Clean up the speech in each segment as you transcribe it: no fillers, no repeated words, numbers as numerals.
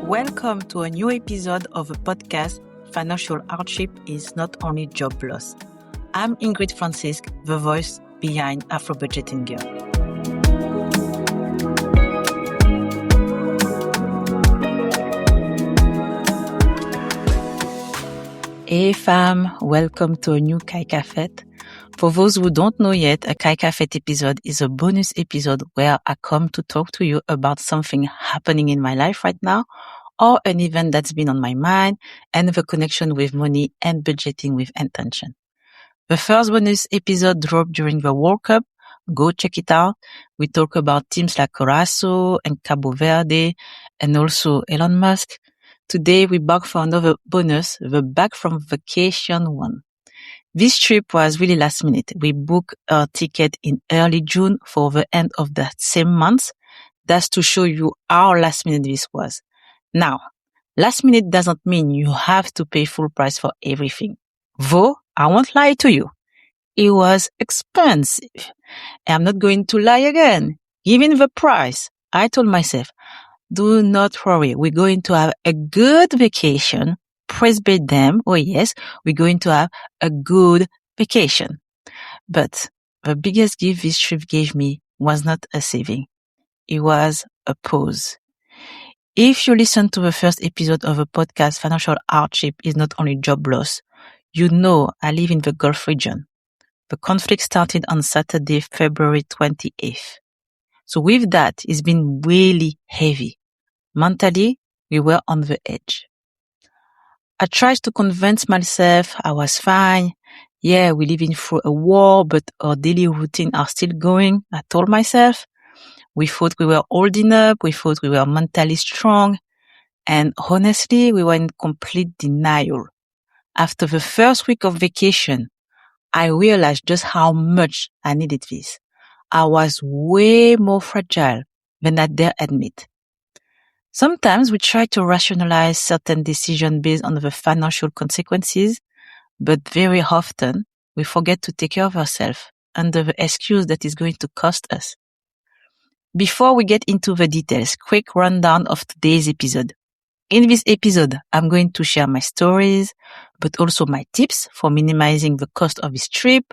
Welcome to a new episode of a podcast, Financial Hardship is Not Only Job Loss. I'm Ingrid Francisque, the voice behind AfroBudgetinGirl. Hey fam, welcome to a new Kay Ka Fet. For those who don't know yet, a Kay Ka Fet episode is a bonus episode where I come to talk to you about something happening in my life right now, or an event that's been on my mind, and the connection with money and budgeting with intention. The first bonus episode dropped during the World Cup. Go check it out. We talk about teams like Curaçao and Cabo Verde, and also Elon Musk. Today we back for another bonus, the back from vacation one. This trip was really last minute. We booked a ticket in early June for the end of the same month. That's to show you how last minute this was. Now, last minute doesn't mean you have to pay full price for everything. Though, I won't lie to you. It was expensive. I'm not going to lie again. Given the price, I told myself, do not worry. We're going to have a good vacation. Praise be them. Oh yes, we're going to have a good vacation. But the biggest gift this trip gave me was not a saving. It was a pause. If you listen to the first episode of the podcast, Financial Hardship is Not Only Job Loss, you know I live in the Gulf region. The conflict started on Saturday, February 28th. So with that, it's been really heavy. Mentally, we were on the edge. I tried to convince myself I was fine. Yeah, we're living through a war, but our daily routine are still going. I told myself. We thought we were old enough. We thought we were mentally strong. And honestly, we were in complete denial. After the first week of vacation, I realized just how much I needed this. I was way more fragile than I dare admit. Sometimes we try to rationalize certain decisions based on the financial consequences, but very often we forget to take care of ourselves under the excuse that is going to cost us. Before we get into the details, quick rundown of today's episode. In this episode, I'm going to share my stories, but also my tips for minimizing the cost of this trip,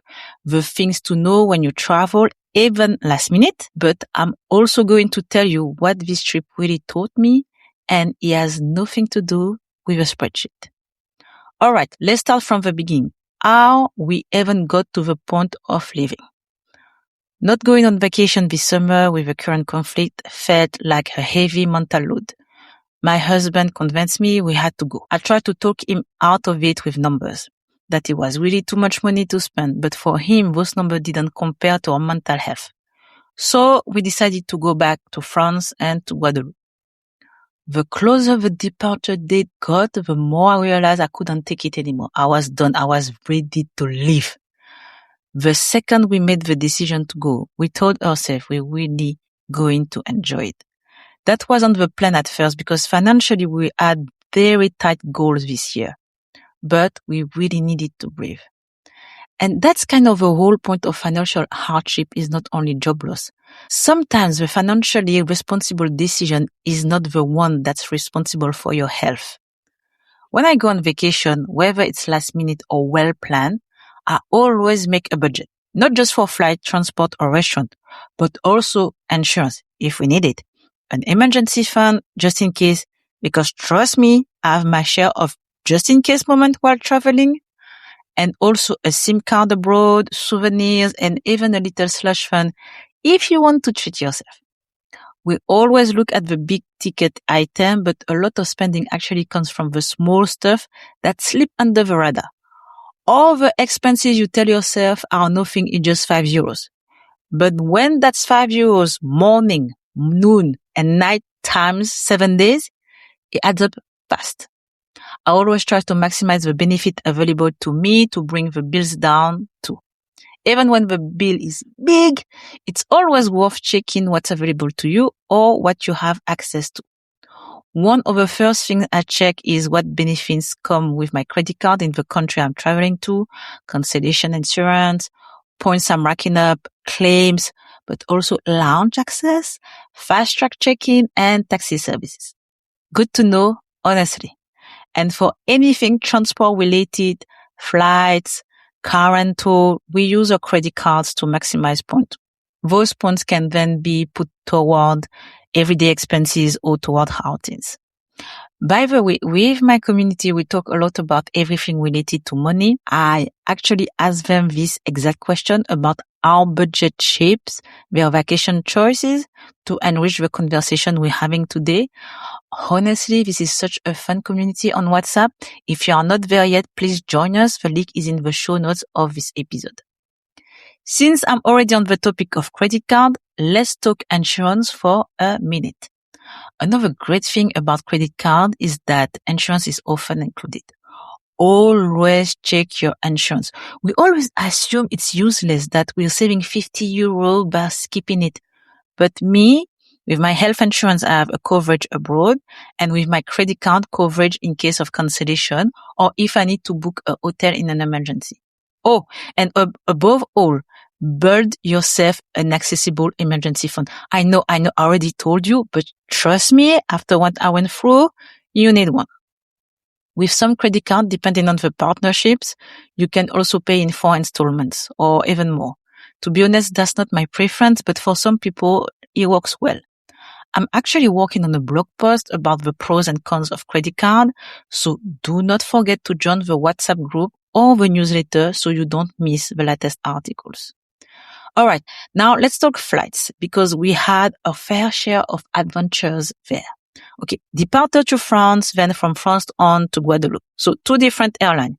the things to know when you travel, even last minute. But I'm also going to tell you what this trip really taught me, and it has nothing to do with a spreadsheet. All right, let's start from the beginning. How we even got to the point of leaving. Not going on vacation this summer with the current conflict felt like a heavy mental load. My husband convinced me we had to go. I tried to talk him out of it with numbers, that it was really too much money to spend, but for him, those numbers didn't compare to our mental health. So we decided to go back to France and to Guadeloupe. The closer the departure date got, the more I realized I couldn't take it anymore. I was done. I was ready to leave. The second we made the decision to go, we told ourselves we're really going to enjoy it. That wasn't the plan at first because financially we had very tight goals this year, but we really needed to breathe. And that's kind of the whole point of financial hardship is not only job loss. Sometimes the financially responsible decision is not the one that's responsible for your health. When I go on vacation, whether it's last minute or well planned, I always make a budget, not just for flight, transport, or restaurant, but also insurance if we need it, an emergency fund just in case, because trust me, I have my share of just in case moment while traveling, and also a SIM card abroad, souvenirs, and even a little slush fund if you want to treat yourself. We always look at the big ticket item, but a lot of spending actually comes from the small stuff that slip under the radar. All the expenses you tell yourself are nothing, it's just €5. But when that's €5 morning, noon, and night times 7 days, it adds up fast. I always try to maximize the benefit available to me to bring the bills down too. Even when the bill is big, it's always worth checking what's available to you or what you have access to. One of the first things I check is what benefits come with my credit card in the country I'm traveling to, cancellation insurance, points I'm racking up, claims, but also lounge access, fast track check-in, and taxi services. Good to know, honestly. And for anything transport related, flights, car rental, we use our credit cards to maximize points. Those points can then be put toward everyday expenses or toward outings. By the way, with my community, we talk a lot about everything related to money. I actually ask them this exact question about how budget shapes their vacation choices to enrich the conversation we're having today. Honestly, this is such a fun community on WhatsApp. If you are not there yet, please join us. The link is in the show notes of this episode. Since I'm already on the topic of credit card, let's talk insurance for a minute. Another great thing about credit card is that insurance is often included. Always check your insurance. We always assume it's useless, that we're saving €50 by skipping it. But me, with my health insurance, I have a coverage abroad, and with my credit card, coverage in case of cancellation or if I need to book a hotel in an emergency. Oh, and above all, build yourself an accessible emergency fund. I know, I already told you, but trust me, after what I went through, you need one. With some credit card, depending on the partnerships, you can also pay in 4 installments or even more. To be honest, that's not my preference, but for some people, it works well. I'm actually working on a blog post about the pros and cons of credit card, so do not forget to join the WhatsApp group or the newsletter so you don't miss the latest articles. All right, now let's talk flights because we had a fair share of adventures there. Okay, departure to France, then from France on to Guadeloupe. So 2 different airlines.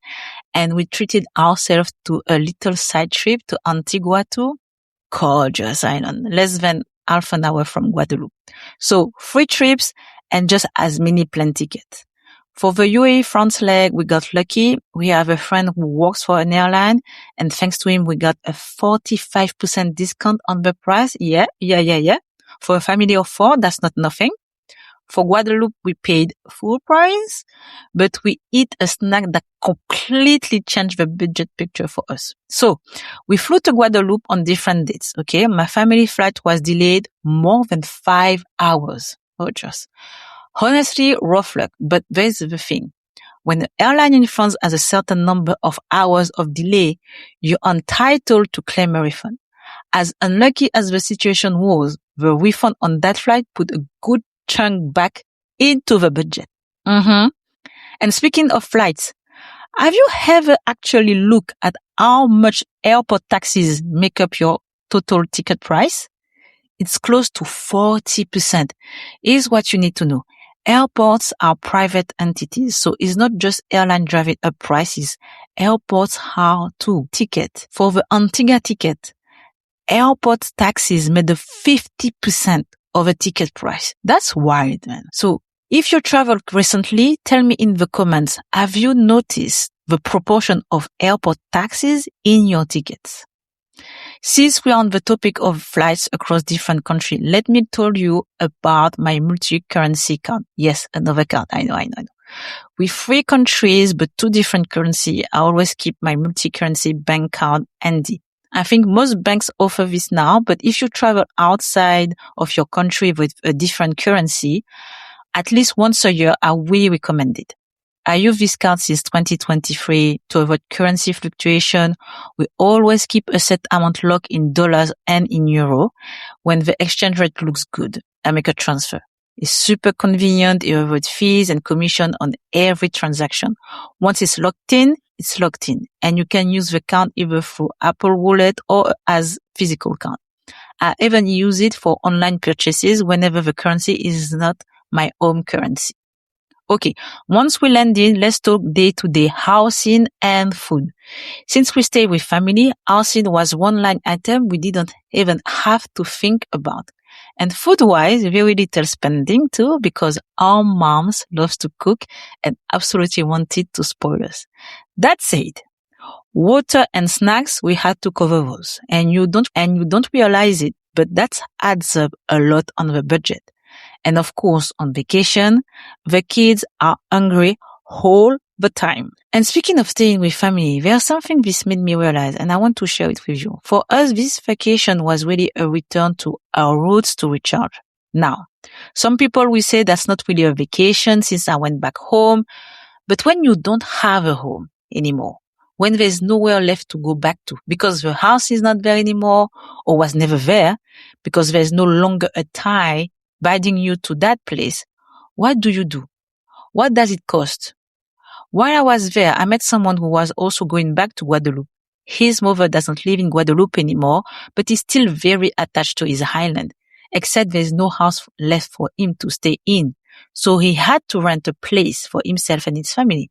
And we treated ourselves to a little side trip to Antigua too. Gorgeous island, less than half an hour from Guadeloupe. So 3 trips and just as many plane tickets. For the UAE France leg, we got lucky. We have a friend who works for an airline, and thanks to him, we got a 45% discount on the price. Yeah. For a family of 4, that's not nothing. For Guadeloupe, we paid full price, but we eat a snack that completely changed the budget picture for us. So we flew to Guadeloupe on different dates. Okay. My family flight was delayed more than 5 hours. Oh, just honestly, rough luck. But there's the thing. When the airline in France has a certain number of hours of delay, you're entitled to claim a refund. As unlucky as the situation was, the refund on that flight put a good chunk back into the budget. And speaking of flights, have you ever actually looked at how much airport taxes make up your total ticket price? It's close to 40%. Here's what you need to know. Airports are private entities, so it's not just airline driving up prices. Airports are too. Ticket. For the Antigua ticket, airport taxes made up 50% of the ticket price. That's wild, man. So if you traveled recently, tell me in the comments, have you noticed the proportion of airport taxes in your tickets? Since we're on the topic of flights across different countries, let me tell you about my multi-currency card. Yes, another card. I know. With 3 countries, but 2 different currency, I always keep my multi-currency bank card handy. I think most banks offer this now, but if you travel outside of your country with a different currency, at least once a year, I really recommend it. I use this card since 2023 to avoid currency fluctuation. We always keep a set amount locked in dollars and in euro. When the exchange rate looks good, I make a transfer. It's super convenient. You avoid fees and commission on every transaction. Once it's locked in, it's locked in. And you can use the card either through Apple Wallet or as physical card. I even use it for online purchases whenever the currency is not my home currency. Okay, once we landed, let's talk day-to-day housing and food. Since we stay with family, housing was one line item we didn't even have to think about. And food-wise, very little spending too, because our moms loves to cook and absolutely wanted to spoil us. That said, water and snacks, we had to cover those. And you don't realize it, but that adds up a lot on the budget. And of course, on vacation, the kids are hungry all the time. And speaking of staying with family, there's something this made me realize, and I want to share it with you. For us, this vacation was really a return to our roots to recharge. Now, some people will say that's not really a vacation since I went back home. But when you don't have a home anymore, when there's nowhere left to go back to because the house is not there anymore or was never there, because there's no longer a tie binding you to that place, what do you do? What does it cost? While I was there, I met someone who was also going back to Guadeloupe. His mother doesn't live in Guadeloupe anymore, but is still very attached to his island, except there's no house left for him to stay in. So he had to rent a place for himself and his family.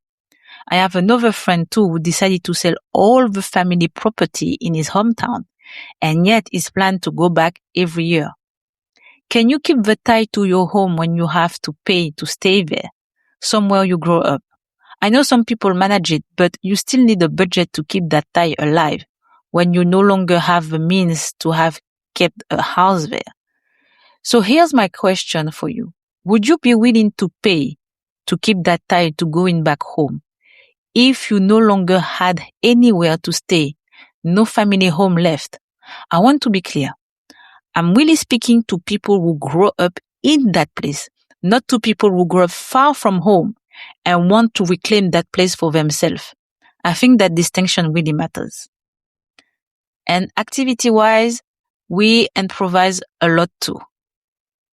I have another friend too who decided to sell all the family property in his hometown, and yet is planned to go back every year. Can you keep the tie to your home when you have to pay to stay there, somewhere you grow up? I know some people manage it, but you still need a budget to keep that tie alive when you no longer have the means to have kept a house there. So here's my question for you. Would you be willing to pay to keep that tie to going back home if you no longer had anywhere to stay, no family home left? I want to be clear. I'm really speaking to people who grow up in that place, not to people who grow up far from home and want to reclaim that place for themselves. I think that distinction really matters. And activity-wise, we improvise a lot too.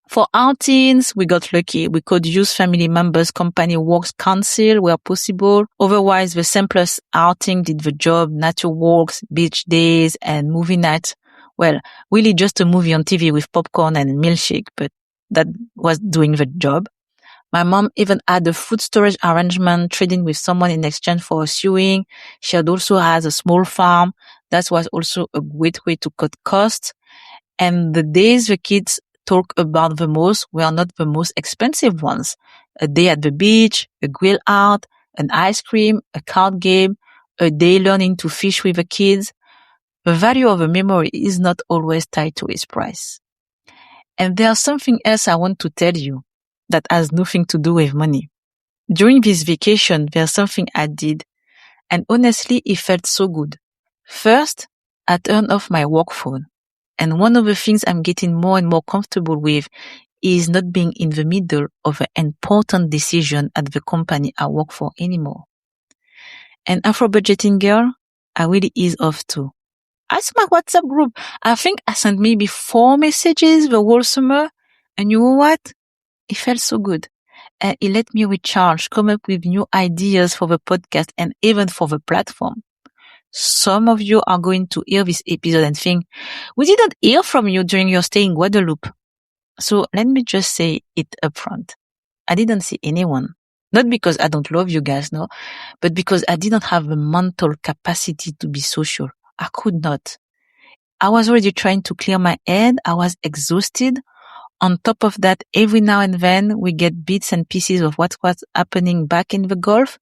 For outings, we got lucky. We could use family members' company works council where possible. Otherwise, the simplest outing did the job, nature walks, beach days, and movie nights. Well, really just a movie on TV with popcorn and a milkshake, but that was doing the job. My mom even had a food storage arrangement, trading with someone in exchange for a sewing. She had also has a small farm. That was also a great way to cut costs. And the days the kids talk about the most were not the most expensive ones. A day at the beach, a grill out, an ice cream, a card game, a day learning to fish with the kids. The value of a memory is not always tied to its price. And there's something else I want to tell you that has nothing to do with money. During this vacation, there's something I did, and honestly, it felt so good. First, I turned off my work phone. And one of the things I'm getting more and more comfortable with is not being in the middle of an important decision at the company I work for anymore. And AfroBudgetinGirl, I really ease off too. Ask my WhatsApp group. I think I sent maybe 4 messages the whole summer. And you know what? It felt so good. And it let me recharge, come up with new ideas for the podcast and even for the platform. Some of you are going to hear this episode and think, we didn't hear from you during your stay in Guadeloupe. So let me just say it upfront. I didn't see anyone. Not because I don't love you guys, no, but because I didn't have the mental capacity to be social. I could not. I was already trying to clear my head. I was exhausted. On top of that, every now and then we get bits and pieces of what was happening back in the Gulf.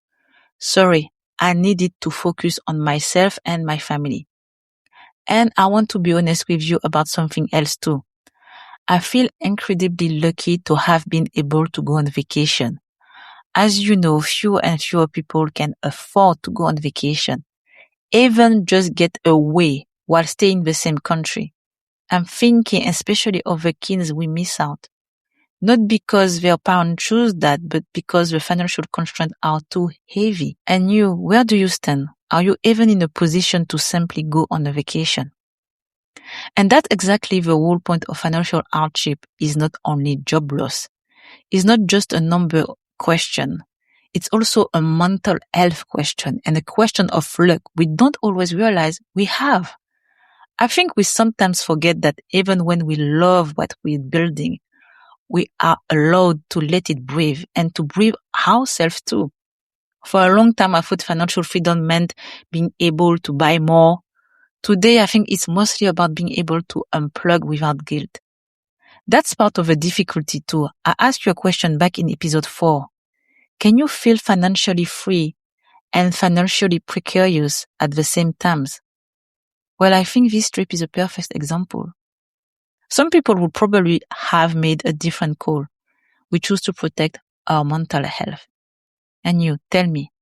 Sorry, I needed to focus on myself and my family. And I want to be honest with you about something else too. I feel incredibly lucky to have been able to go on vacation. As you know, fewer and fewer people can afford to go on vacation, even just get away while staying in the same country. I'm thinking especially of the kids we miss out. Not because their parents choose that, but because the financial constraints are too heavy. And you, where do you stand? Are you even in a position to simply go on a vacation? And that's exactly the whole point of financial hardship is not only job loss. It's not just a number question. It's also a mental health question and a question of luck we don't always realize we have. I think we sometimes forget that even when we love what we're building, we are allowed to let it breathe and to breathe ourselves too. For a long time, I thought financial freedom meant being able to buy more. Today, I think it's mostly about being able to unplug without guilt. That's part of the difficulty too. I asked you a question back in episode 4. Can you feel financially free and financially precarious at the same times? Well, I think this trip is a perfect example. Some people would probably have made a different call. We choose to protect our mental health. And you, tell me,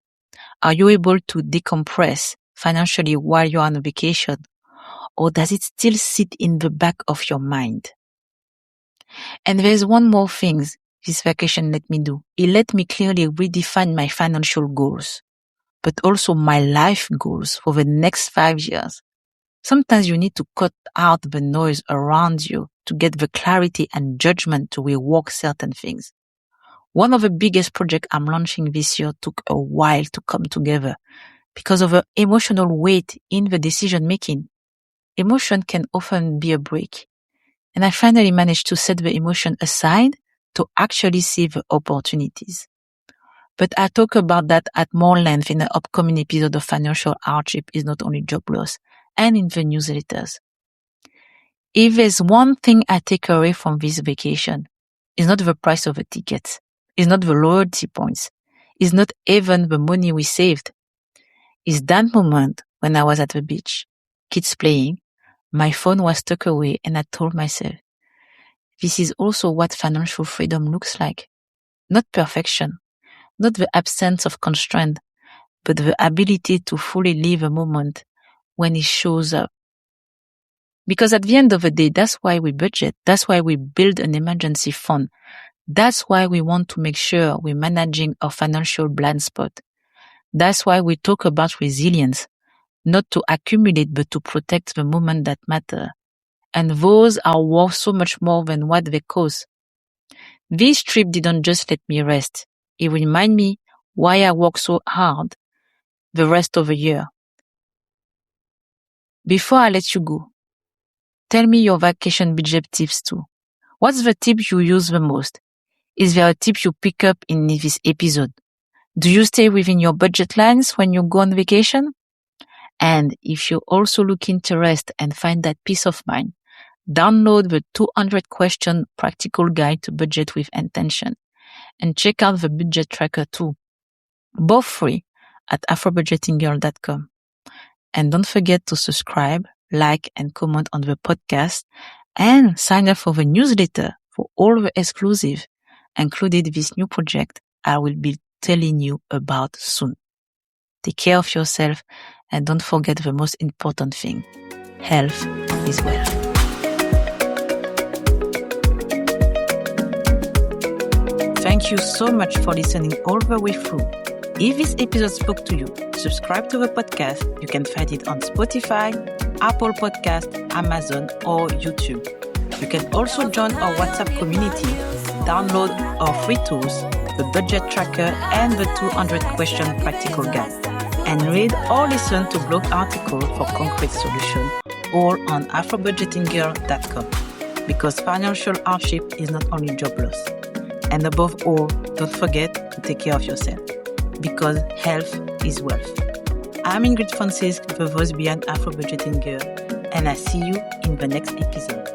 Are you able to decompress financially while you're on a vacation? Or does it still sit in the back of your mind? And there's one more thing this vacation let me do. It let me clearly redefine my financial goals, but also my life goals for the next 5 years. Sometimes you need to cut out the noise around you to get the clarity and judgment to rework certain things. One of the biggest projects I'm launching this year took a while to come together because of the emotional weight in the decision making. Emotion can often be a brake. And I finally managed to set the emotion aside to actually see the opportunities. But I talk about that at more length in the upcoming episode of Financial Hardship is Not Only Job Loss and in the newsletters. If there's one thing I take away from this vacation, it's not the price of the tickets, it's not the loyalty points, it's not even the money we saved. It's that moment when I was at the beach, kids playing, my phone was tucked away, and I told myself, this is also what financial freedom looks like. Not perfection, not the absence of constraint, but the ability to fully live a moment when it shows up. Because at the end of the day, that's why we budget. That's why we build an emergency fund. That's why we want to make sure we're managing our financial blind spot. That's why we talk about resilience, not to accumulate, but to protect the moment that matter. And those are worth so much more than what they cost. This trip didn't just let me rest. It reminded me why I work so hard the rest of the year. Before I let you go, tell me your vacation budget tips too. What's the tip you use the most? Is there a tip you pick up in this episode? Do you stay within your budget lines when you go on vacation? And if you're also looking to rest and find that peace of mind, download the 200 question practical guide to budget with intention and check out the budget tracker too, both free at AfroBudgetinGirl.com. And don't forget to subscribe, like, and comment on the podcast and sign up for the newsletter for all the exclusive, including this new project I will be telling you about soon. Take care of yourself and don't forget the most important thing. Health is wealth. Thank you so much for listening all the way through. If this episode spoke to you, subscribe to the podcast. You can find it on Spotify, Apple Podcast, Amazon, or YouTube. You can also join our WhatsApp community, download our free tools, the budget tracker, and the 200 question practical guide, and read or listen to blog articles for concrete solutions, all on AfroBudgetinGirl.com. Because financial hardship is not only job loss. And above all, don't forget to take care of yourself, because health is wealth. I'm Ingrid Francisque, the voice behind AfroBudgetinGirl, and I see you in the next episode.